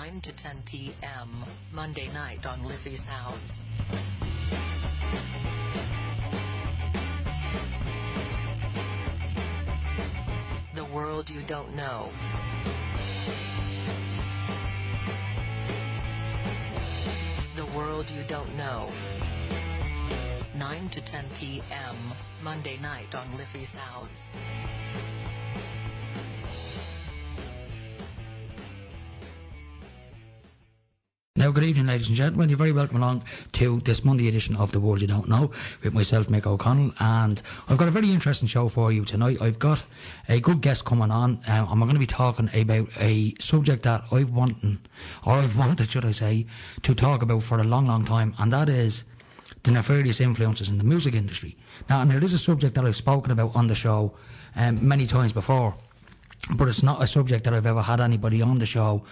9 to 10 p.m., Monday night on Liffey Sounds. The world you don't know. The world you don't know. 9 to 10 p.m., Monday night on Liffey Sounds. Now, good evening, ladies and gentlemen. You're very welcome along to this Monday edition of The World You Don't Know with myself, Mick O'Connell, and I've got a very interesting show for you tonight. I've got a good guest coming on, and we're going to be talking about a subject that I've wanted, should I say, to talk about for a long, long time, and that is the nefarious influences in the music industry. Now, and it is a subject that I've spoken about on the show many times before, but it's not a subject that I've ever had anybody on the show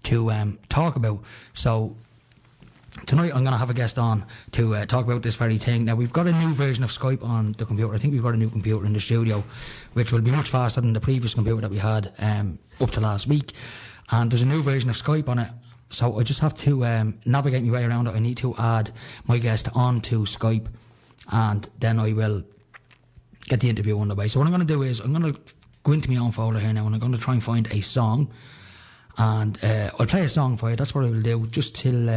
to talk about. So tonight I'm going to have a guest on to talk about this very thing. Now, we've got a new version of Skype on the computer. I think we've got a new computer in the studio, which will be much faster than the previous computer that we had up to last week. And there's a new version of Skype on it. So I just have to navigate my way around it. I need to add my guest onto Skype, and then I will get the interview underway. So what I'm going to do is I'm going to go into my own folder here now, and I'm going to try and find a song, and I'll play a song for you. That's what I will do, just till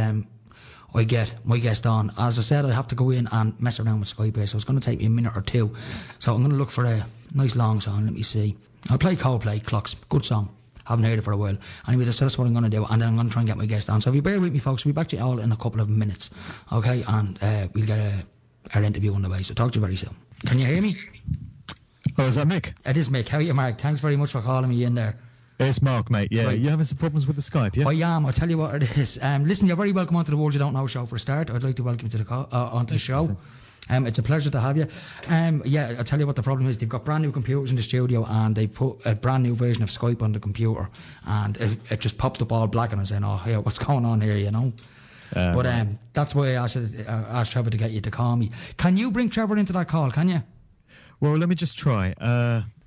I get my guest on. As I said, I have to go in and mess around with Skype here, so it's going to take me a minute or two. So I'm going to look for a nice long song. Let me see. I'll play Coldplay, Clocks. Good song. Haven't heard it for a while. Anyway, that's what I'm going to do, and then I'm going to try and get my guest on. So if you bear with me, folks, we'll be back to you all in a couple of minutes, okay? And we'll get our interview underway. So talk to you very soon. Can you hear me? Oh, is that Mick? It is Mick. How are you, Mark? Thanks very much for calling me in there. It's Mark, mate. Yeah, right. You having some problems with the Skype, yeah? I am. I'll tell you what it is. Listen, you're very welcome onto the World You Don't Know show for a start. I'd like to welcome you to the onto the show. It's a pleasure to have you. Yeah, I'll tell you what the problem is. They've got brand new computers in the studio, and they've put a brand new version of Skype on the computer, and it just popped up all black, and I said, oh, yeah, what's going on here, you know? But that's why I asked Trevor to get you to call me. Can you bring Trevor into that call, can you? Well, let me just try.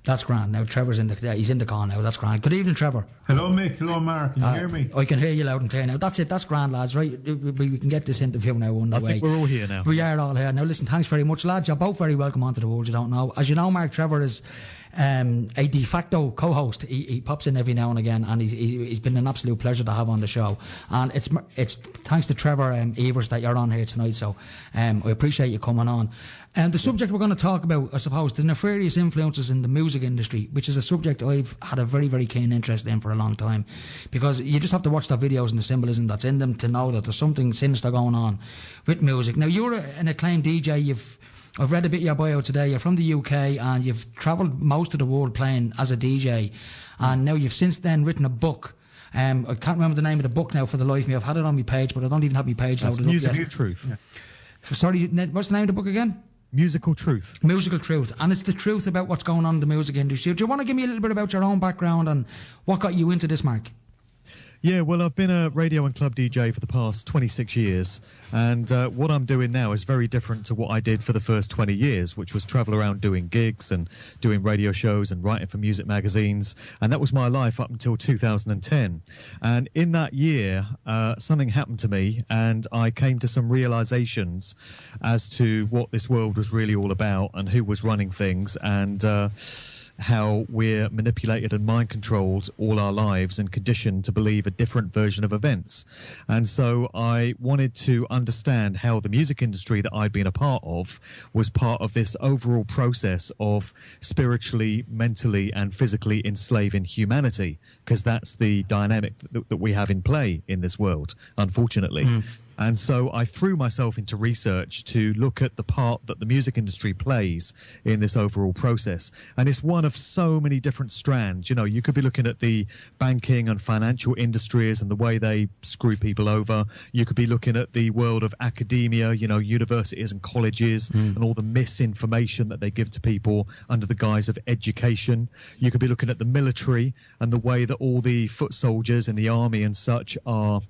That's grand. Now, Trevor's he's in the call now. That's grand. Good evening, Trevor. Hello, Mick. Hello, Mark. Can you hear me? I can hear you loud and clear now. That's it. That's grand, lads, right? We can get this interview now underway. I think we're all here now. We are all here. Now, listen, thanks very much, lads. You're both very welcome onto the World You Don't Know. As you know, Mark, Trevor is a de facto co-host. He pops in every now and again, and he's been an absolute pleasure to have on the show. And it's thanks to Trevor Eivers that you're on here tonight, so I appreciate you coming on. And the subject we're going to talk about, I suppose, the nefarious influences in the music industry, which is a subject I've had a very, very keen interest in for a long time, because you just have to watch the videos and the symbolism that's in them to know that there's something sinister going on with music. Now, you're an acclaimed DJ. I've read a bit of your bio today. You're from the UK, and you've travelled most of the world playing as a DJ, and now you've since then written a book. I can't remember the name of the book now for the life of me. I've had it on my page, but I don't even have my page loaded up yet. Musical Truth. Yeah. Sorry, what's the name of the book again? Musical Truth. Musical Truth. And it's the truth about what's going on in the music industry. Do you want to give me a little bit about your own background and what got you into this, Mark? Yeah, well, I've been a radio and club DJ for the past 26 years, and what I'm doing now is very different to what I did for the first 20 years, which was travel around doing gigs and doing radio shows and writing for music magazines, and that was my life up until 2010. And in that year, something happened to me, and I came to some realizations as to what this world was really all about and who was running things, and how we're manipulated and mind controlled all our lives and conditioned to believe a different version of events. And so I wanted to understand how the music industry that I'd been a part of was part of this overall process of spiritually, mentally and physically enslaving humanity, because that's the dynamic that we have in play in this world, unfortunately. And so I threw myself into research to look at the part that the music industry plays in this overall process. And it's one of so many different strands. You know, you could be looking at the banking and financial industries and the way they screw people over. You could be looking at the world of academia, you know, universities and colleges and all the misinformation that they give to people under the guise of education. You could be looking at the military and the way that all the foot soldiers in the army and such are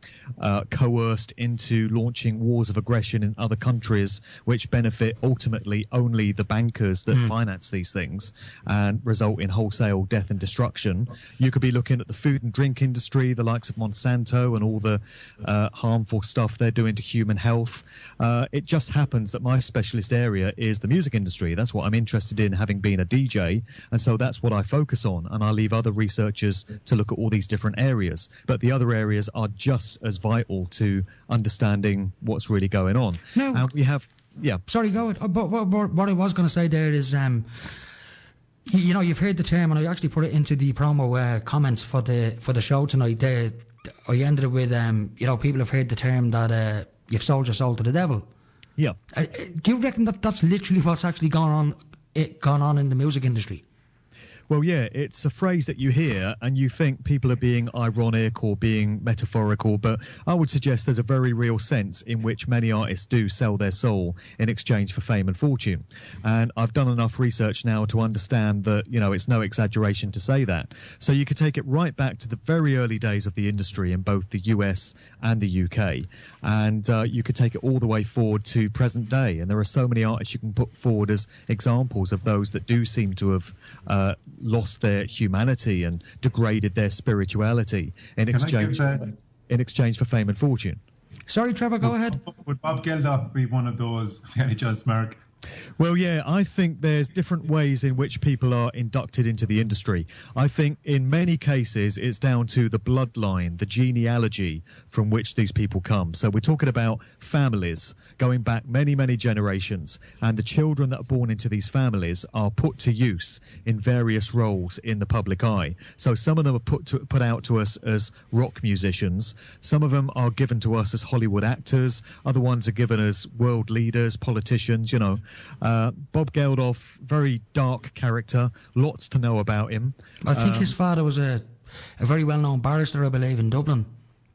coerced into to launching wars of aggression in other countries, which benefit ultimately only the bankers that finance these things and result in wholesale death and destruction. You could be looking at the food and drink industry, the likes of Monsanto and all the harmful stuff they're doing to human health. It just happens that my specialist area is the music industry. That's what I'm interested in, having been a DJ, and so that's what I focus on, and I leave other researchers to look at all these different areas. But the other areas are just as vital to understanding what's really going on. No. And we have... Yeah. Sorry, go ahead. But what I was going to say there is, you know, you've heard the term, and I actually put it into the promo comments for the show tonight. I ended it with, you know, people have heard the term that you've sold your soul to the devil. Yeah. Do you reckon that that's literally what's actually gone on in the music industry? Well, yeah, it's a phrase that you hear and you think people are being ironic or being metaphorical, but I would suggest there's a very real sense in which many artists do sell their soul in exchange for fame and fortune. And I've done enough research now to understand that, you know, it's no exaggeration to say that. So you could take it right back to the very early days of the industry in both the US and the UK. And you could take it all the way forward to present day. And there are so many artists you can put forward as examples of those that do seem to have lost their humanity and degraded their spirituality in exchange for fame and fortune. Sorry, Trevor, go ahead. Would Bob Geldof be one of those, any chance, Mark? Well, yeah, I think there's different ways in which people are inducted into the industry. I think in many cases it's down to the bloodline, the genealogy from which these people come. So we're talking about families going back many, many generations, and the children that are born into these families are put to use in various roles in the public eye. So some of them are put out to us as rock musicians. Some of them are given to us as Hollywood actors. Other ones are given as world leaders, politicians, you know. Bob Geldof, very dark character, lots to know about him. I think his father was a very well-known barrister, I believe, in Dublin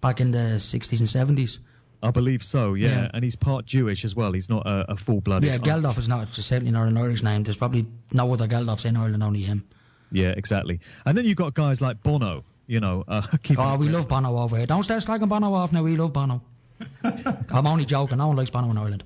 back in the 60s and 70s. I believe so, yeah. And he's part Jewish as well. He's not a full-blooded... Yeah, Geldof is not, it's certainly not an Irish name. There's probably no other Geldofs in Ireland, only him. Yeah, exactly. And then you've got guys like Bono, you know. We love Bono over here. Don't start slagging Bono off now, we love Bono. I'm only joking, no one likes Bono in Ireland.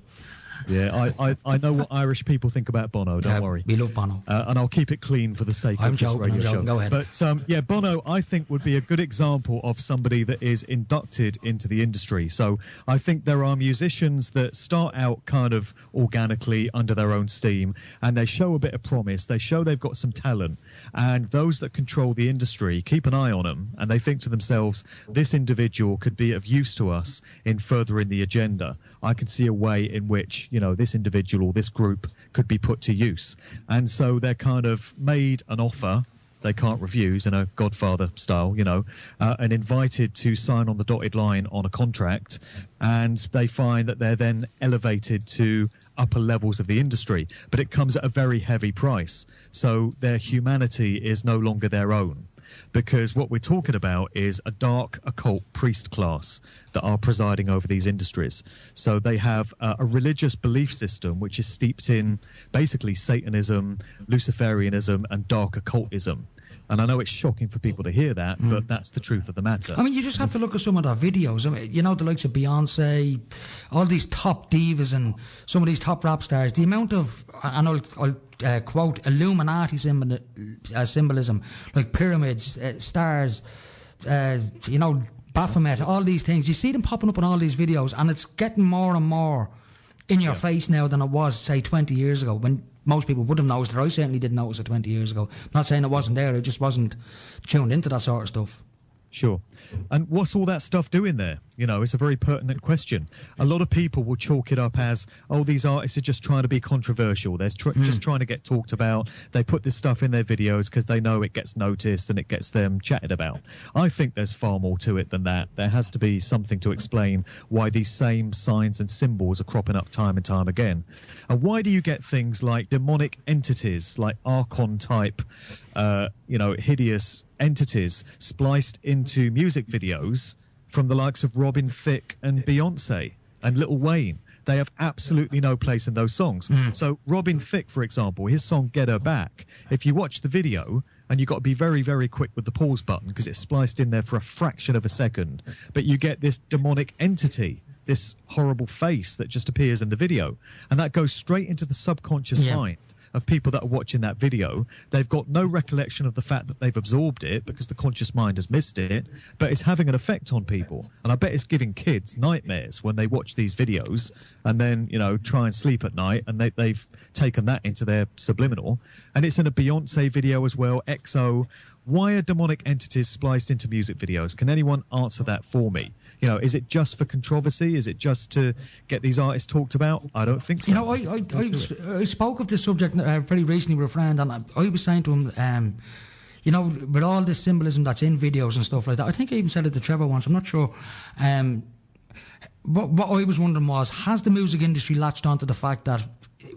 Yeah, I know what Irish people think about Bono, don't worry. We love Bono. And I'll keep it clean for the sake of this radio show. Go ahead. But, yeah, Bono, I think, would be a good example of somebody that is inducted into the industry. So I think there are musicians that start out kind of organically under their own steam, and they show a bit of promise. They show they've got some talent. And those that control the industry keep an eye on them, and they think to themselves, this individual could be of use to us in furthering the agenda. I can see a way in which, you know, this individual or this group could be put to use. And so they're kind of made an offer they can't refuse in a Godfather style, you know, and invited to sign on the dotted line on a contract. And they find that they're then elevated to upper levels of the industry. But it comes at a very heavy price. So their humanity is no longer their own. Because what we're talking about is a dark occult priest class that are presiding over these industries. So they have a religious belief system which is steeped in basically Satanism, Luciferianism, and dark occultism. And I know it's shocking for people to hear that, but that's the truth of the matter. I mean, you just have to look at some of their videos. I mean, you know, the likes of Beyonce, all these top divas and some of these top rap stars. The amount of, and I'll quote, Illuminati symbolism, like pyramids, stars, you know, Baphomet, all these things. You see them popping up in all these videos, and it's getting more and more in your face now than it was, say, 20 years ago, when most people would have noticed it. I certainly didn't notice it 20 years ago. I'm not saying it wasn't there, it just wasn't tuned into that sort of stuff. Sure. And what's all that stuff doing there? You know, it's a very pertinent question. A lot of people will chalk it up as, oh, these artists are just trying to be controversial. They're just trying to get talked about. They put this stuff in their videos because they know it gets noticed and it gets them chatted about. I think there's far more to it than that. There has to be something to explain why these same signs and symbols are cropping up time and time again. And why do you get things like demonic entities, like Archon-type, you know, hideous entities spliced into music videos from the likes of Robin Thicke and Beyonce and Lil Wayne? They have absolutely no place in those songs. So Robin Thicke, for example, his song Get Her Back, if you watch the video, and you've got to be very, very quick with the pause button because it's spliced in there for a fraction of a second. But you get this demonic entity, this horrible face that just appears in the video, and that goes straight into the subconscious mind of people that are watching that video. They've got no recollection of the fact that they've absorbed it because the conscious mind has missed it, but it's having an effect on people. And I bet it's giving kids nightmares when they watch these videos and then, you know, try and sleep at night, and they've taken that into their subliminal. And it's in a Beyonce video as well, EXO. Why are demonic entities spliced into music videos? Can anyone answer that for me? You know, is it just for controversy? Is it just to get these artists talked about? I don't think so. You know, I spoke of this subject very recently with a friend, and I was saying to him, you know, with all this symbolism that's in videos and stuff like that, I think I even said it to Trevor once, I'm not sure. What I was wondering was, has the music industry latched onto the fact that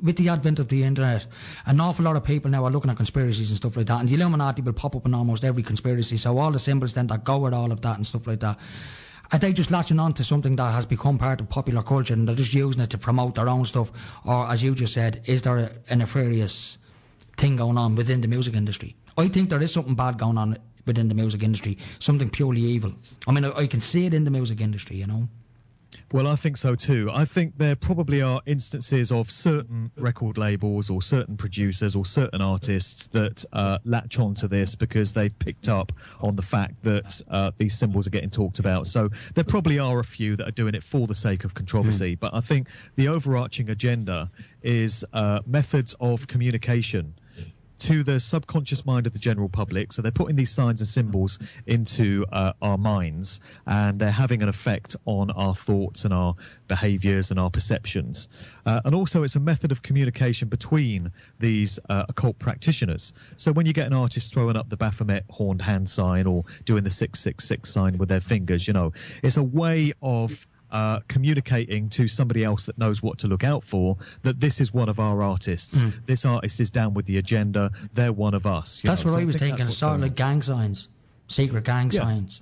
with the advent of the internet, an awful lot of people now are looking at conspiracies and stuff like that, and the Illuminati will pop up in almost every conspiracy, so all the symbols then that go with all of that and stuff like that, are they just latching on to something that has become part of popular culture and they're just using it to promote their own stuff? Or, as you just said, is there a nefarious thing going on within the music industry? I think there is something bad going on within the music industry, something purely evil. I mean, I can see it in the music industry, you know. Well, I think so too. I think there probably are instances of certain record labels or certain producers or certain artists that latch on to this because they've picked up on the fact that these symbols are getting talked about. So there probably are a few that are doing it for the sake of controversy. But I think the overarching agenda is methods of communication to the subconscious mind of the general public. So they're putting these signs and symbols into our minds, and they're having an effect on our thoughts and our behaviors and our perceptions. And also it's a method of communication between these occult practitioners. So when you get an artist throwing up the Baphomet horned hand sign or doing the 666 sign with their fingers, you know, it's a way of communicating to somebody else that knows what to look out for, that this is one of our artists. This artist is down with the agenda. They're one of us. That's what I was thinking. It's sort of like gang signs, secret gang signs.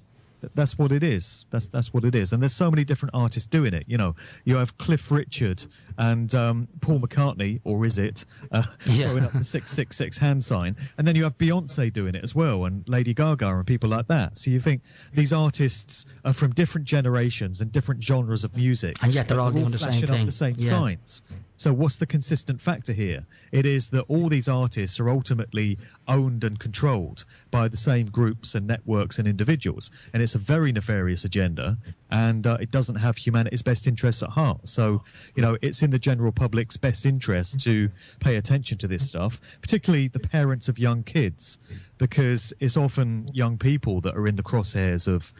That's what it is. That's what it is. And there's so many different artists doing it. You know, you have Cliff Richard and Paul McCartney, or is it, throwing up the 666 hand sign. And then you have Beyonce doing it as well, and Lady Gaga and people like that. So you think these artists are from different generations and different genres of music. And yet they're all doing the same thing. Up the same signs. So what's the consistent factor here? It is that all these artists are ultimately owned and controlled by the same groups and networks and individuals. And it's a very nefarious agenda, and it doesn't have humanity's best interests at heart. So, you know, it's in the general public's best interest to pay attention to this stuff, particularly the parents of young kids, because it's often young people that are in the crosshairs of,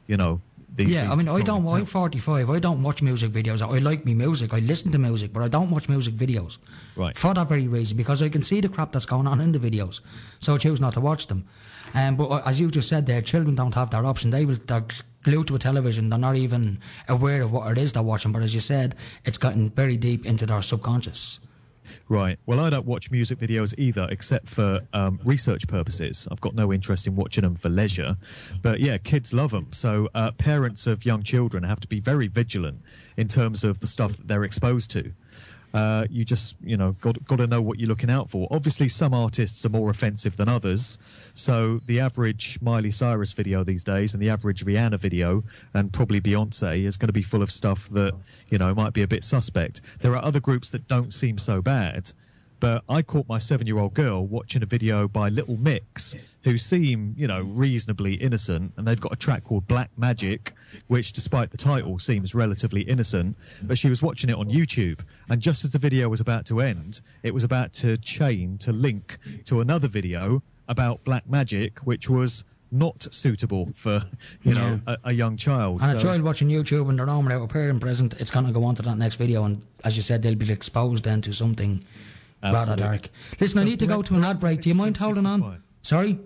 you know, I mean, I'm 45. I don't watch music videos. I like me music. I listen to music, but I don't watch music videos. Right. For that very reason, because I can see the crap that's going on in the videos, so I choose not to watch them. But as you just said there, children don't have that option. They're glued to a television. They're not even aware of what it is they're watching. But as you said, it's gotten very deep into their subconscious. Right. Well, I don't watch music videos either, except for research purposes. I've got no interest in watching them for leisure. But yeah, kids love them. So parents of young children have to be very vigilant in terms of the stuff that they're exposed to. You just, you know, got to know what you're looking out for. Obviously, some artists are more offensive than others. So the average Miley Cyrus video these days and the average Rihanna video and probably Beyonce is going to be full of stuff that, you know, might be a bit suspect. There are other groups that don't seem so bad. But I caught my 7-year-old girl watching a video by Little Mix, who seem, you know, reasonably innocent, and they've got a track called Black Magic, which, despite the title, seems relatively innocent. But she was watching it on YouTube, and just as the video was about to end, it was about to link to another video about black magic, which was not suitable for, you know, a young child. And a child watching YouTube and they're home without a parent present, it's going to go on to that next video, and as you said, they'll be exposed then to something rather dark. Listen, I need to go to an ad break. Do you mind holding on? Sorry?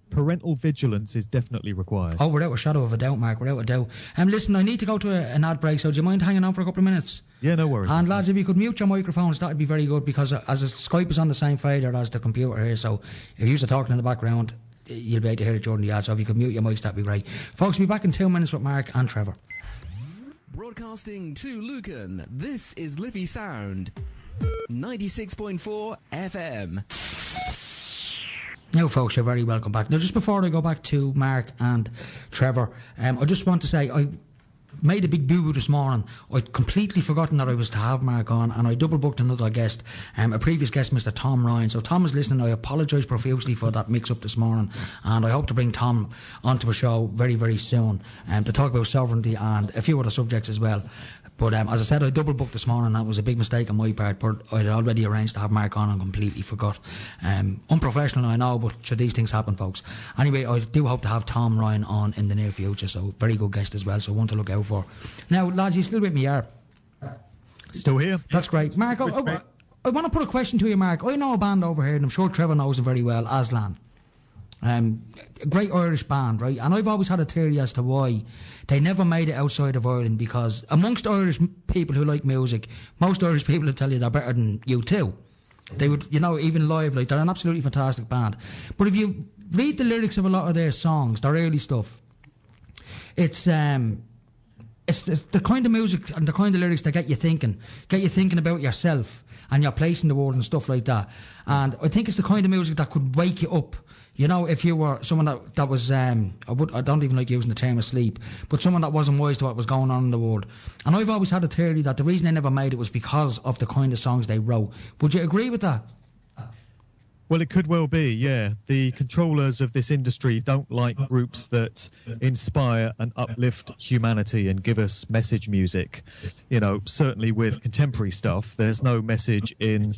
Parental vigilance is definitely required. Oh, without a shadow of a doubt, Mark, without a doubt. Listen, I need to go to an ad break, so do you mind hanging on for a couple of minutes? Yeah, no worries. And lads, if you could mute your microphones, that would be very good, because as Skype is on the same fader as the computer here, so if you're talking in the background, you'll be able to hear it during the ad, so if you could mute your mics, that'd be great. Folks, we'll be back in 2 minutes with Mark and Trevor. Broadcasting to Lucan, this is Liffey Sound, 96.4 FM. Now, folks, you're very welcome back. Now, just before I go back to Mark and Trevor, I just want to say I made a big boo-boo this morning. I'd completely forgotten that I was to have Mark on, and I double booked another guest, a previous guest, Mr. Tom Ryan. So Tom is listening. I apologise profusely for that mix-up this morning, and I hope to bring Tom onto a show very, very soon to talk about sovereignty and a few other subjects as well. But as I said, I double booked this morning. That was a big mistake on my part, but I'd already arranged to have Mark on and completely forgot. Unprofessional, I know, but sure, these things happen, folks. Anyway, I do hope to have Tom Ryan on in the near future, so very good guest as well, so one to look out for. Now, lads, you still with me, yeah? Still here. That's great. Mark, I want to put a question to you, Mark. I know a band over here, and I'm sure Trevor knows them very well, Aslan. A great Irish band, right? And I've always had a theory as to why they never made it outside of Ireland, because amongst Irish people who like music, most Irish people will tell you they're better than you too. They would, even live, like, they're an absolutely fantastic band. But if you read the lyrics of a lot of their songs, their early stuff, it's the kind of music and the kind of lyrics that get you thinking about yourself and your place in the world and stuff like that. And I think it's the kind of music that could wake you up. If you were someone that was, I don't even like using the term asleep, but someone that wasn't wise to what was going on in the world. And I've always had a theory that the reason they never made it was because of the kind of songs they wrote. Would you agree with that? Well, it could well be, yeah. The controllers of this industry don't like groups that inspire and uplift humanity and give us message music. Certainly with contemporary stuff, there's no message in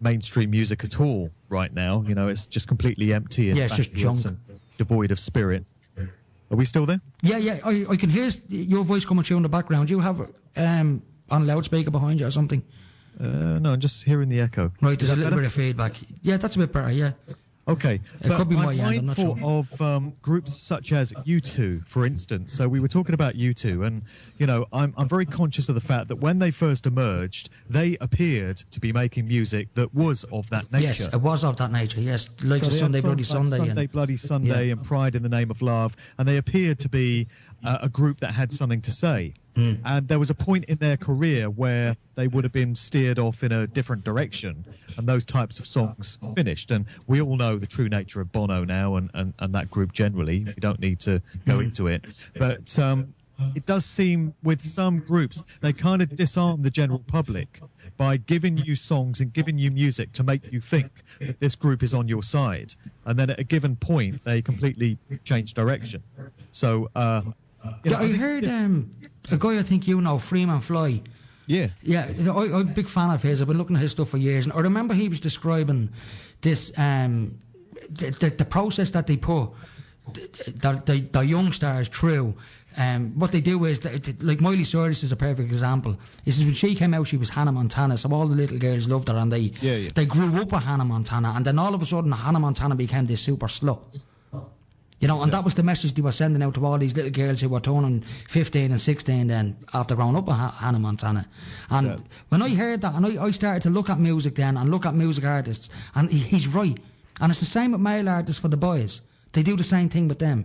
mainstream music at all right now. It's just completely empty and it's just junk and devoid of spirit. Are we still there? Yeah. I can hear your voice coming through in the background. Do you have on loudspeaker behind you or something? No, I'm just hearing the echo. Right, there's a little bit of feedback. Yeah, that's a bit better, yeah. Okay, it could be my end, I'm not sure. Of groups such as U2, for instance. So we were talking about U2, and I'm very conscious of the fact that when they first emerged, they appeared to be making music that was of that nature. Yes, it was of that nature. Yes, like the Sunday Bloody Sunday, Sunday Bloody Sunday, and Pride in the Name of Love, and they appeared to be a group that had something to say. And there was a point in their career where they would have been steered off in a different direction, and those types of songs finished. And we all know the true nature of Bono now and that group generally. We don't need to go into it. But it does seem with some groups, they kind of disarm the general public by giving you songs and giving you music to make you think that this group is on your side. And then at a given point, they completely change direction. So... I heard a guy I think Freeman Fly. Yeah. Yeah, I'm a big fan of his. I've been looking at his stuff for years. And I remember he was describing this, the process that they put the young stars through. What they do is, like Miley Cyrus is a perfect example. He says when she came out, she was Hannah Montana, so all the little girls loved her, and they grew up with Hannah Montana, and then all of a sudden Hannah Montana became this super slut. And that was the message they were sending out to all these little girls who were turning 15 and 16 then after growing up with Hannah Montana. And when I heard that, and I started to look at music then and look at music artists, and he's right. And it's the same with male artists for the boys. They do the same thing with them.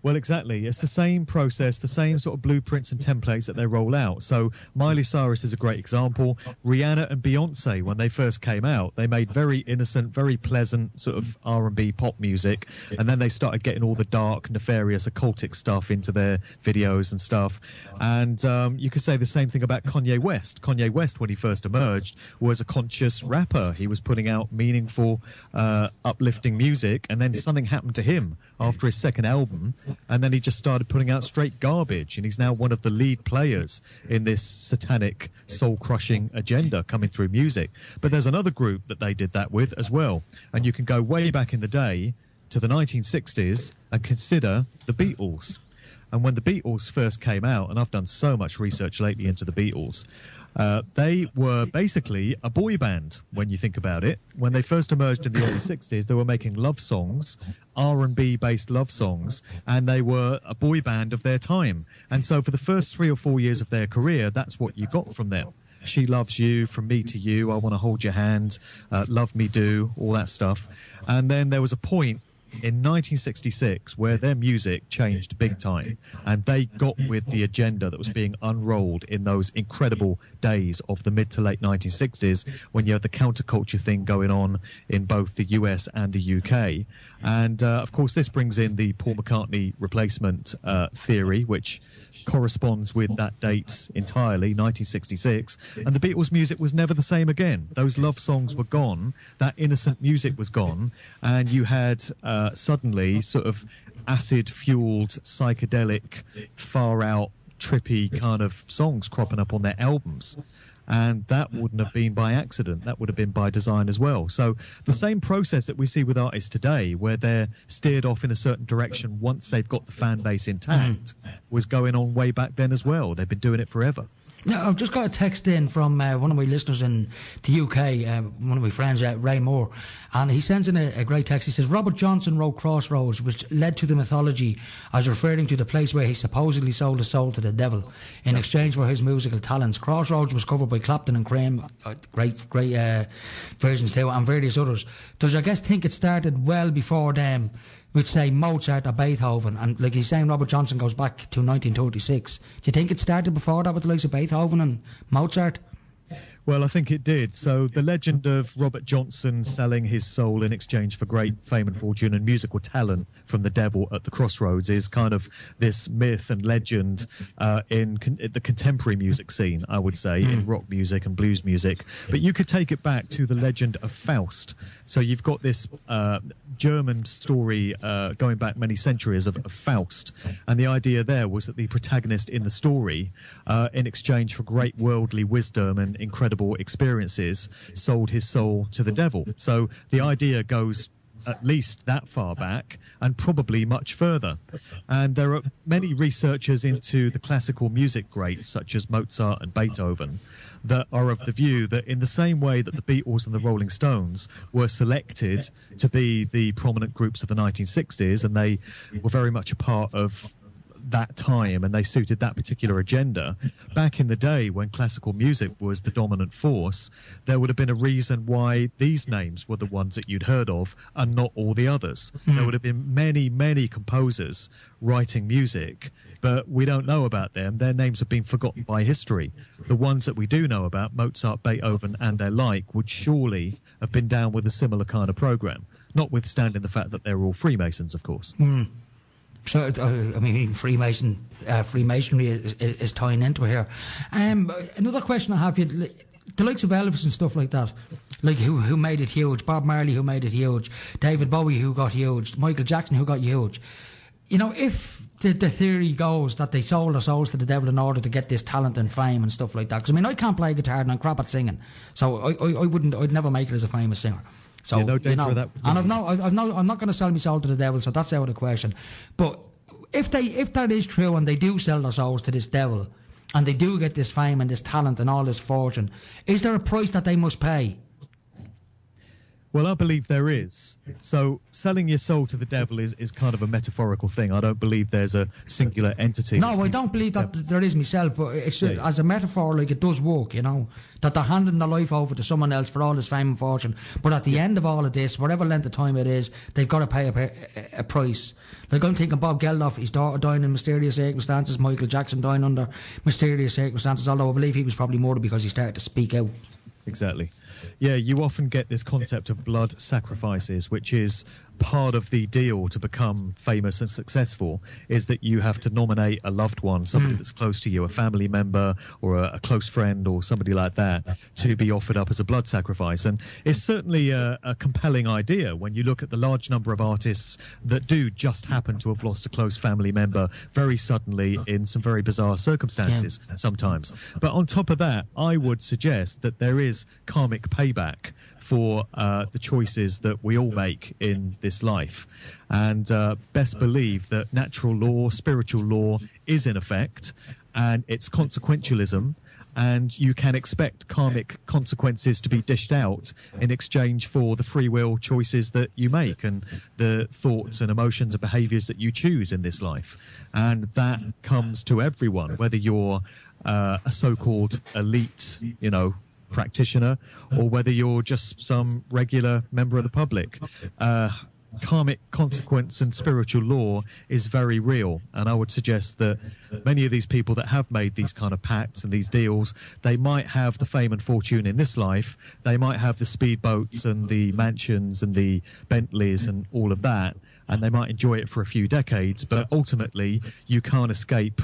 Well, exactly. It's the same process, the same sort of blueprints and templates that they roll out. So Miley Cyrus is a great example. Rihanna and Beyonce, when they first came out, they made very innocent, very pleasant sort of R&B pop music. And then they started getting all the dark, nefarious, occultic stuff into their videos and stuff. And you could say the same thing about Kanye West. Kanye West, when he first emerged, was a conscious rapper. He was putting out meaningful, uplifting music. And then something happened to him after his second album. And then he just started putting out straight garbage, and he's now one of the lead players in this satanic, soul-crushing agenda coming through music. But there's another group that they did that with as well, and you can go way back in the day to the 1960s and consider the Beatles. And when the Beatles first came out, and I've done so much research lately into the Beatles, they were basically a boy band when you think about it. When they first emerged in the early 60s, they were making love songs, R&B based love songs, and they were a boy band of their time. And so for the first 3 or 4 years of their career, that's what you got from them. She Loves You, From Me to You, I Want to Hold Your Hand, Love Me Do, all that stuff. And then there was a point in 1966 where their music changed big time, and they got with the agenda that was being unrolled in those incredible days of the mid to late 1960s, when you had the counterculture thing going on in both the US and the UK. And of course, this brings in the Paul McCartney replacement theory, which corresponds with that date entirely, 1966. And the Beatles' music was never the same again. Those love songs were gone. That innocent music was gone. And you had suddenly sort of acid-fueled, psychedelic, far-out, trippy kind of songs cropping up on their albums. And that wouldn't have been by accident. That would have been by design as well. So the same process that we see with artists today, where they're steered off in a certain direction once they've got the fan base intact, was going on way back then as well. They've been doing it forever. Now, I've just got a text in from one of my listeners in the UK, one of my friends, Ray Moore, and he sends in a great text. He says, Robert Johnson wrote Crossroads, which led to the mythology as referring to the place where he supposedly sold his soul to the devil in exchange for his musical talents. Crossroads was covered by Clapton and Cream, great versions too, and various others. Does your guest think it started well before them, with, say, Mozart or Beethoven? And like he's saying, Robert Johnson goes back to 1936. Do you think it started before that with the likes of Beethoven and Mozart? Well, I think it did. So the legend of Robert Johnson selling his soul in exchange for great fame and fortune and musical talent from the devil at the Crossroads is kind of this myth and legend in the contemporary music scene, I would say, in rock music and blues music. But you could take it back to the legend of Faust. So you've got this German story going back many centuries of Faust. And the idea there was that the protagonist in the story, in exchange for great worldly wisdom and incredible experiences, sold his soul to the devil. So the idea goes at least that far back and probably much further. And there are many researchers into the classical music greats such as Mozart and Beethoven that are of the view that in the same way that the Beatles and the Rolling Stones were selected to be the prominent groups of the 1960s, and they were very much a part of that time and they suited that particular agenda, back in the day when classical music was the dominant force, there would have been a reason why these names were the ones that you'd heard of and not all the others. There would have been many composers writing music, but we don't know about them. Their names have been forgotten by history. The ones that we do know about, Mozart, Beethoven and their like, would surely have been down with a similar kind of program, notwithstanding the fact that they're all Freemasons, of course. So, I mean, even Freemasonry is tying into it here. Another question I have, the likes of Elvis and stuff like that, like who made it huge, Bob Marley who made it huge, David Bowie who got huge, Michael Jackson who got huge. You know, if the theory goes that they sold their souls to the devil in order to get this talent and fame and stuff like that, because I mean, I can't play guitar and I'm crap at singing, so I'd never make it as a famous singer. So, no danger of that. And I'm not going to sell my soul to the devil, so that's out of the question. But if that is true and they do sell their souls to this devil and they do get this fame and this talent and all this fortune, is there a price that they must pay? Well, I believe there is. So selling your soul to the devil is kind of a metaphorical thing. I don't believe there's a singular entity. No, I don't believe that there is myself, but it's as a metaphor, like, it does work, you know, that they're handing their life over to someone else for all his fame and fortune. But at the end of all of this, whatever length of time it is, they've got to pay a price. Like, I'm thinking Bob Geldof, his daughter dying in mysterious circumstances, Michael Jackson dying under mysterious circumstances, although I believe he was probably murdered because he started to speak out. Exactly. Yeah, you often get this concept of blood sacrifices, which is part of the deal to become famous and successful, is that you have to nominate a loved one, somebody that's close to you, a family member or a close friend or somebody like that, to be offered up as a blood sacrifice. And it's certainly a compelling idea when you look at the large number of artists that do just happen to have lost a close family member very suddenly in some very bizarre circumstances sometimes. But on top of that, I would suggest that there is karmic payback for the choices that we all make in this life. And best believe that natural law, spiritual law is in effect, and it's consequentialism, and you can expect karmic consequences to be dished out in exchange for the free will choices that you make and the thoughts and emotions and behaviours that you choose in this life. And that comes to everyone, whether you're a so-called elite, practitioner, or whether you're just some regular member of the public. karmic consequence and spiritual law is very real. And I would suggest that many of these people that have made these kind of pacts and these deals, they might have the fame and fortune in this life. They might have the speedboats and the mansions and the Bentleys and all of that. And they might enjoy it for a few decades, but ultimately you can't escape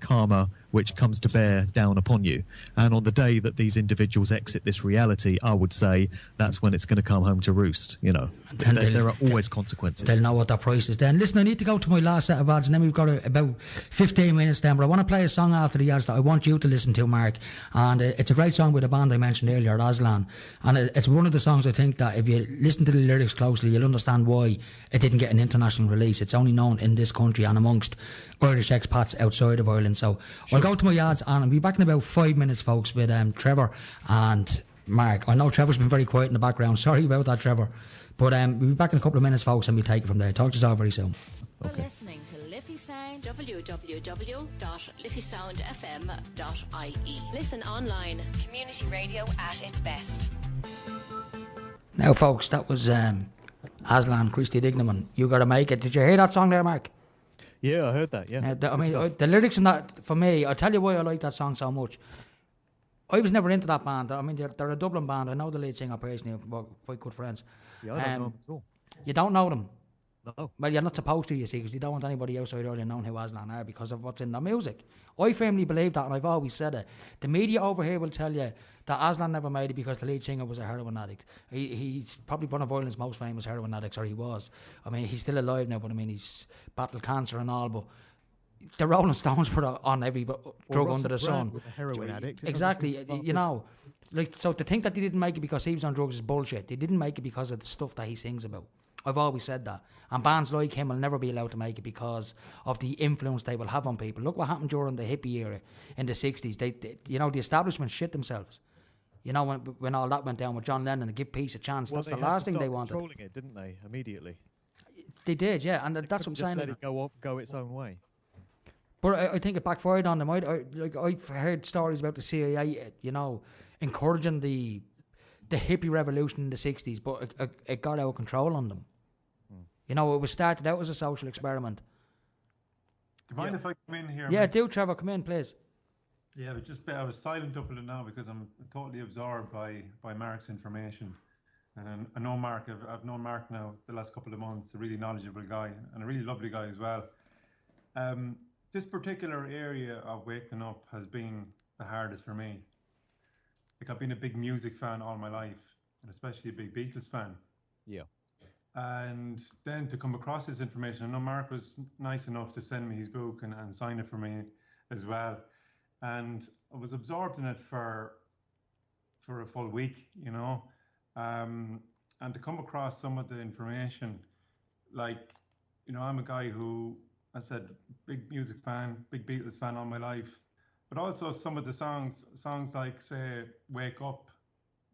karma, which comes to bear down upon you. And on the day that these individuals exit this reality, I would say that's when it's going to come home to roost. You know, there are always consequences. They'll know what their price is then. Listen, I need to go to my last set of ads, and then we've got about 15 minutes then. But I want to play a song after the ads that I want you to listen to, Mark. And it's a great song with a band I mentioned earlier, Aslan. And it's one of the songs I think that if you listen to the lyrics closely, you'll understand why it didn't get an international release. It's only known in this country and amongst Irish expats outside of Ireland. So I'll go to my ads and I'll be back in about 5 minutes, folks, with Trevor and Mark. I know Trevor's been very quiet in the background. Sorry about that, Trevor. But we'll be back in a couple of minutes, folks, and we'll take it from there. Talk to you all very soon. Okay. You're listening to Liffey Sound, www.liffesoundfm.ie. Listen online, community radio at its best. Now, folks, that was Aslan, Christy Dignaman. You Gotta Make It. Did you hear that song there, Mark? Yeah, I heard that, yeah. The lyrics in that, for me, I'll tell you why I like that song so much. I was never into that band. I mean, they're a Dublin band. I know the lead singer personally, we're quite good friends. Yeah, I don't know them at all. You don't know them? No. Well, you're not supposed to, you see, because you don't want anybody outside Ireland knowing who Aslan are because of what's in their music. I firmly believe that, and I've always said it. The media over here will tell you that Aslan never made it because the lead singer was a heroin addict. He's probably one of Ireland's most famous heroin addicts, or he was. I mean, he's still alive now, but I mean, he's battled cancer and all, but the Rolling Stones put on every drug under the sun. Was a heroin addict. Exactly, you know. Like, so to think that they didn't make it because he was on drugs is bullshit. They didn't make it because of the stuff that he sings about. I've always said that. And bands like him will never be allowed to make it because of the influence they will have on people. Look what happened during the hippie era in the 60s. They you know, the establishment shit themselves. You know, when all that went down with John Lennon and give peace a chance, well, that's the last thing they wanted. Controlling it, didn't they? Immediately. They did, yeah, and that's what I'm saying. Let it go its own way. But I think it backfired on them. I've heard stories about the CIA, you know, encouraging the hippie revolution in the 60s, but it got out of control on them. You know, it was started out as a social experiment. Do you mind if I come in here? Yeah, do, Trevor, come in, please. Yeah, I was silent up until now because I'm totally absorbed by Mark's information. And I know Mark, I've known Mark now the last couple of months, a really knowledgeable guy and a really lovely guy as well. This particular area of waking up has been the hardest for me. Like, I've been a big music fan all my life, and especially a big Beatles fan. Yeah. And then to come across this information, I know Mark was nice enough to send me his book and sign it for me as well. And I was absorbed in it for a full week, you know. And to come across some of the information, like, you know, I'm a guy who, I said, big music fan, big Beatles fan all my life. But also some of the songs like, say, Wake Up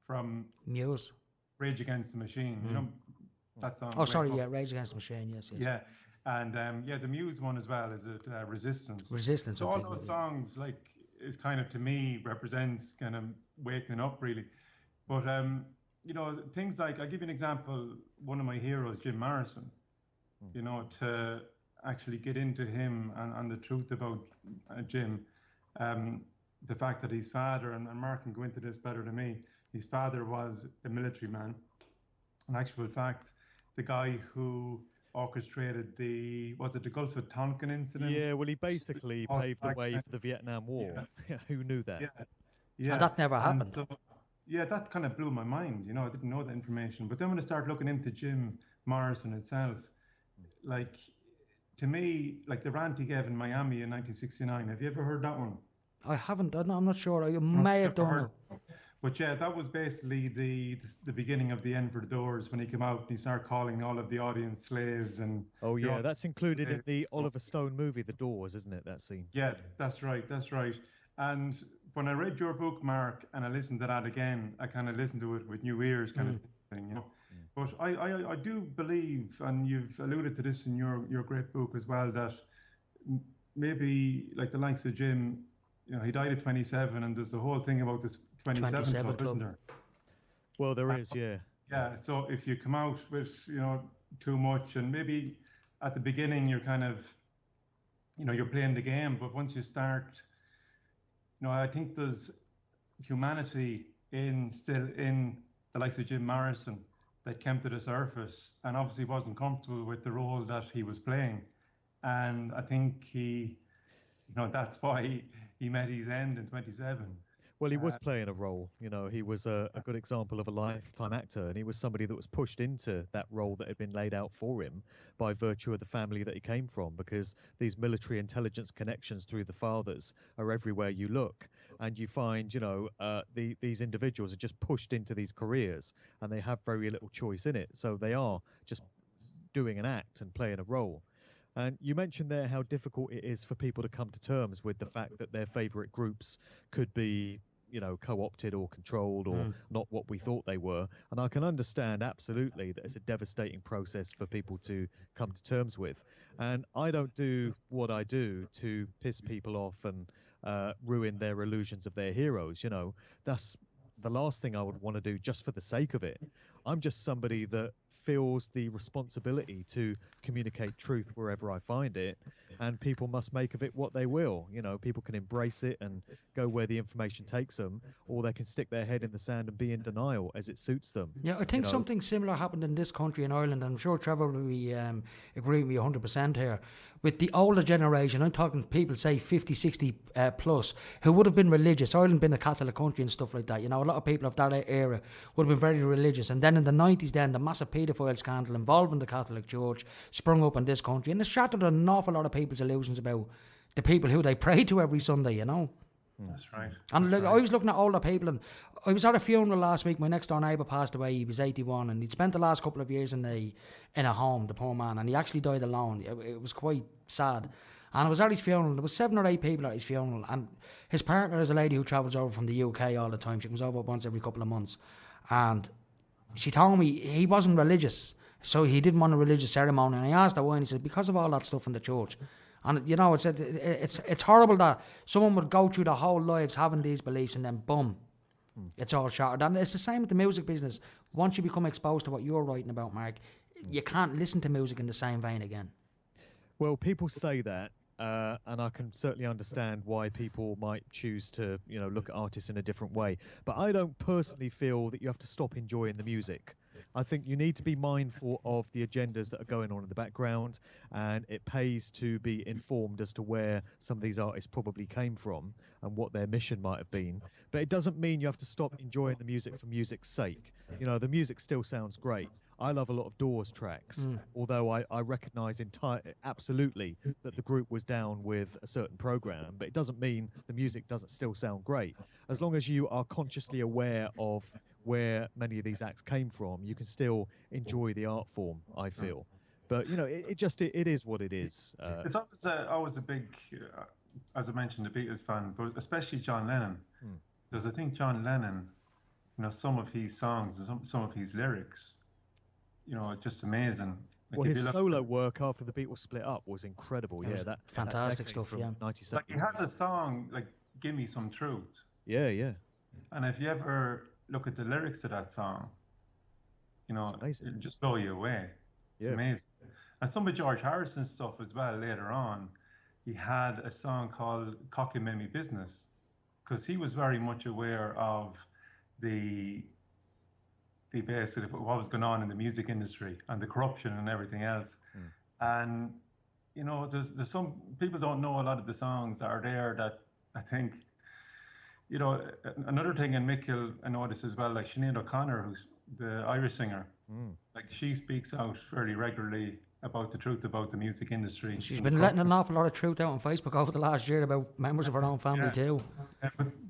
from Muse, Rage Against the Machine, you know, that song. Oh, sorry, yeah, Rage Against the Machine, yes. Yeah, and the Muse one as well, is it Resistance? Resistance. So all those songs, like, is kind of, to me, represents kind of waking up, really. But, you know, things like, I'll give you an example, one of my heroes, Jim Morrison, you know, to actually get into him and the truth about Jim. The fact that his father, and Mark can go into this better than me, his father was a military man. In actual fact, the guy who orchestrated the Gulf of Tonkin incident? Yeah, well, he basically paved the way for the Vietnam War. Yeah. Who knew that? Yeah. And that never happened. So, yeah, that kind of blew my mind. You know, I didn't know that information. But then when I started looking into Jim Morrison itself, like, to me, like the rant he gave in Miami in 1969, have you ever heard that one? I haven't. I'm not sure. I may have done it. But yeah, that was basically the beginning of the end for the Doors when he came out and he started calling all of the audience slaves and. Oh yeah, that's included in the Oliver Stone movie, The Doors, isn't it? That scene. Yeah, that's right. And when I read your book, Mark, and I listened to that again, I kind of listened to it with new ears, kind of thing, you know. But I do believe, and you've alluded to this in your great book as well, that maybe like the likes of Jim, you know, he died at 27, and there's the whole thing about this 27 club, isn't there? Well, there is, yeah. Yeah, so if you come out with, you know, too much, and maybe at the beginning you're kind of, you're playing the game, but once you start, I think there's humanity still in the likes of Jim Morrison that came to the surface and obviously wasn't comfortable with the role that he was playing. And I think that's why he met his end in 27. Well, he was playing a role. He was a good example of a lifetime actor, and he was somebody that was pushed into that role that had been laid out for him by virtue of the family that he came from, because these military intelligence connections through the fathers are everywhere you look. And you find, these individuals are just pushed into these careers, and they have very little choice in it. So they are just doing an act and playing a role. And you mentioned there how difficult it is for people to come to terms with the fact that their favourite groups could be, co-opted or controlled or not what we thought they were. And I can understand absolutely that it's a devastating process for people to come to terms with. And I don't do what I do to piss people off and ruin their illusions of their heroes. That's the last thing I would want to do just for the sake of it. I'm just somebody that feels the responsibility to communicate truth wherever I find it, and people must make of it what they will. People can embrace it and go where the information takes them, or they can stick their head in the sand and be in denial as it suits them. Yeah, I think something similar happened in this country, in Ireland, and I'm sure Trevor will be agree with me 100% here. With the older generation, I'm talking people, say 50, 60 plus, who would have been religious. Ireland being a Catholic country and stuff like that. A lot of people of that era would have been very religious. And then in the 90s, the massive paedophile scandal involving the Catholic Church sprung up in this country. And it shattered an awful lot of people's illusions about the people who they pray to every Sunday, That's right. And I was looking at older people, and I was at a funeral last week. My next door neighbour passed away. He was 81, and he'd spent the last couple of years in a home, the poor man, and he actually died alone. It was quite sad. And I was at his funeral. There was 7 or 8 people at his funeral, and his partner is a lady who travels over from the UK all the time. She comes over once every couple of months, and she told me he wasn't religious, so he didn't want a religious ceremony. And I asked her why, and he said because of all that stuff in the church. And it's horrible that someone would go through their whole lives having these beliefs, and then boom, it's all shattered. And it's the same with the music business. Once you become exposed to what you're writing about, Mark, you can't listen to music in the same vein again. Well, people say that, and I can certainly understand why people might choose to, look at artists in a different way. But I don't personally feel that you have to stop enjoying the music. I think you need to be mindful of the agendas that are going on in the background, and it pays to be informed as to where some of these artists probably came from and what their mission might have been. But it doesn't mean you have to stop enjoying the music for music's sake. The music still sounds great. I love a lot of Doors tracks, although I recognise absolutely that the group was down with a certain program, but it doesn't mean the music doesn't still sound great. As long as you are consciously aware of where many of these acts came from, you can still enjoy the art form, I feel. But, it is what it is. It's always a big, as I mentioned, a Beatles fan, but especially John Lennon. Because I think John Lennon, some of his songs, some of his lyrics, just amazing. Well, his solo work after the Beatles split up was incredible. Yeah, that fantastic stuff. Yeah, 97. Like he has a song like "Give Me Some Truth." Yeah. And if you ever look at the lyrics to that song, it'll just blow you away. It's amazing. And some of George Harrison's stuff as well. Later on, he had a song called "Cocky Made Me Business," because he was very much aware of the basically what was going on in the music industry and the corruption and everything else. And there's some people don't know a lot of the songs that are there that I think another thing, and Mick I noticed as well, like Sinead O'Connor, who's the Irish singer, like she speaks out fairly regularly about the truth about the music industry. She's been letting an awful lot of truth out on Facebook over the last year about members of her own family too.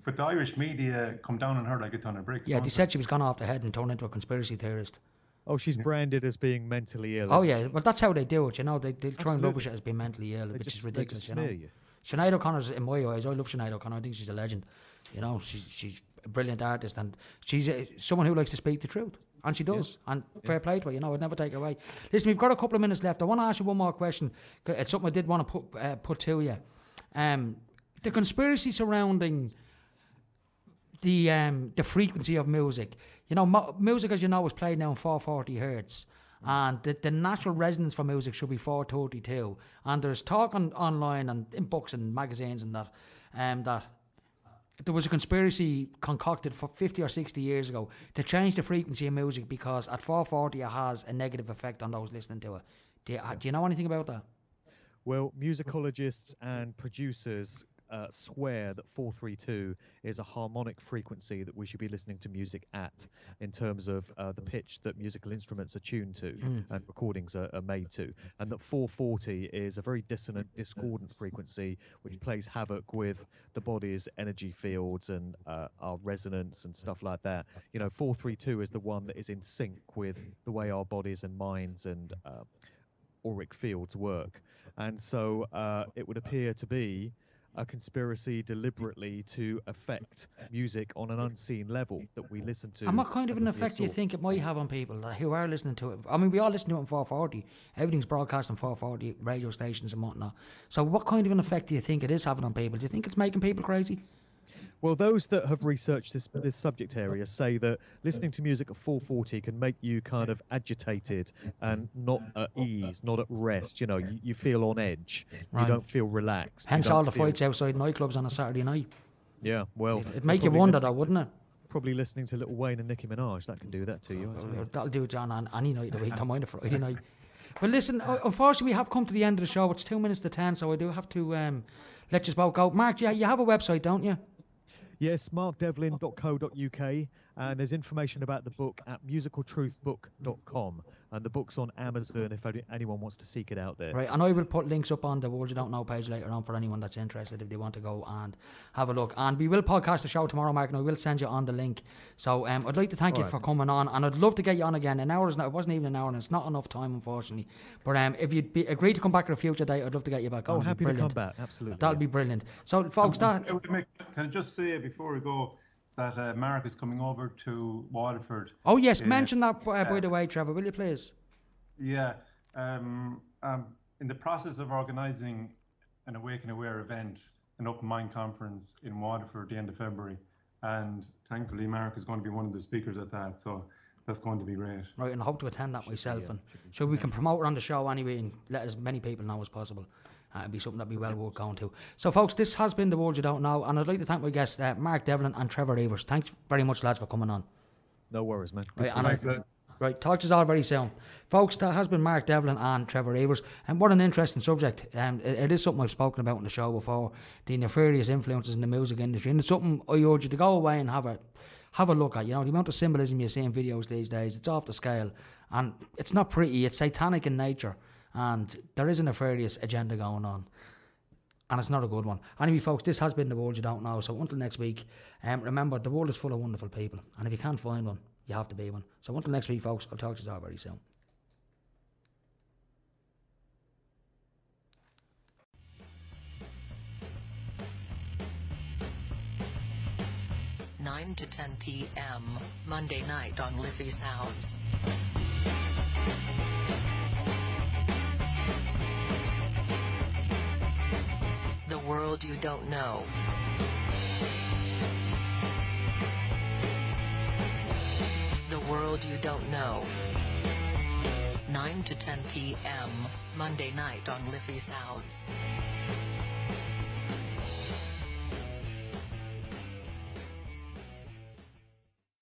But the Irish media come down on her like a ton of bricks. Yeah, they said she was gone off the head and turned into a conspiracy theorist. Oh, she's branded as being mentally ill. Oh yeah, well that's how they do it. They try and rubbish it as being mentally ill, which is ridiculous. Sinead O'Connor's, in my eyes, I love Sinead O'Connor. I think she's a legend. She's a brilliant artist, and she's someone who likes to speak the truth. And she does. And fair play to her, I'd never take her away. Listen, we've got a couple of minutes left. I want to ask you one more question. It's something I did want to put to you. The conspiracy surrounding the frequency of music. Music, as you know, is played now in 440 hertz. And the natural resonance for music should be 432. And there's talk online and in books and magazines and that, that there was a conspiracy concocted for 50 or 60 years ago to change the frequency of music because at 440 it has a negative effect on those listening to it. Do you know anything about that? Well, musicologists and producers swear that 432 is a harmonic frequency that we should be listening to music at, in terms of the pitch that musical instruments are tuned to and recordings are made to, and that 440 is a very dissonant, discordant frequency which plays havoc with the body's energy fields and our resonance and stuff like that. 432 is the one that is in sync with the way our bodies and minds and auric fields work. And so it would appear to be a conspiracy deliberately to affect music on an unseen level that we listen to. And what kind of an effect do you think it might have on people who are listening to it? I mean, we all listen to it on 440. Everything's broadcast on 440 radio stations and whatnot. So what kind of an effect do you think it is having on people? Do you think it's making people crazy? Well, those that have researched this subject area say that listening to music at 440 can make you kind of agitated and not at ease, not at rest. You feel on edge. Right. You don't feel relaxed. Hence all the fights outside nightclubs on a Saturday night. Yeah, well... It'd make you wonder though, wouldn't it? Probably listening to Lil Wayne and Nicki Minaj. That can do that to you. That'll do it, John, on any night of the week. Don't mind a Friday night. Well, listen, unfortunately we have come to the end of the show. It's 2 minutes to 10, so I do have to let you both go. Mark, you have a website, don't you? Yes, markdevlin.co.uk, and there's information about the book at musicaltruthbook.com, and the book's on Amazon if anyone wants to seek it out there. Right, and I will put links up on the World You Don't Know page later on for anyone that's interested if they want to go and have a look. And we will podcast the show tomorrow, Mark, and I will send you on the link. So I'd like to thank you for coming on, and I'd love to get you on again. An hour is not, it wasn't even an hour, and it's not enough time, unfortunately. But if you'd agree to come back at a future date, I'd love to get you back on. Oh, happy to come back, absolutely. That'll be brilliant. So, folks, can I just say before we go that Mark is coming over to Waterford? Oh, yes, mention that, by the way, Trevor, will you please? Yeah. I'm in the process of organising an Awake and Aware event, an open mind conference in Waterford at the end of February. And thankfully, Mark is going to be one of the speakers at that. So that's going to be great. Right, and I hope to attend that myself. And so we can promote it on the show anyway and let as many people know as possible. It'd be something that'd be well worth going to. So, folks, this has been The World You Don't Know, and I'd like to thank my guests, Mark Devlin and Trevor Eivers. Thanks very much, lads, for coming on. No worries, man. Right, talk to us all very soon. Folks, that has been Mark Devlin and Trevor Eivers, and what an interesting subject. It is something I've spoken about on the show before, the nefarious influences in the music industry, and it's something I urge you to go away and have a look at. The amount of symbolism you see in videos these days, it's off the scale, and it's not pretty, it's satanic in nature, and there is a nefarious agenda going on, and it's not a good one. Anyway, folks, this has been The World You Don't Know, so until next week, remember, the world is full of wonderful people, and if you can't find one, you have to be one. So until next week, folks, I'll talk to you all very soon. (9 to 10 p.m. Monday night on Liffey Sounds). The World You Don't Know. The World You Don't Know. 9 to 10 p.m. Monday night on Liffey Sounds.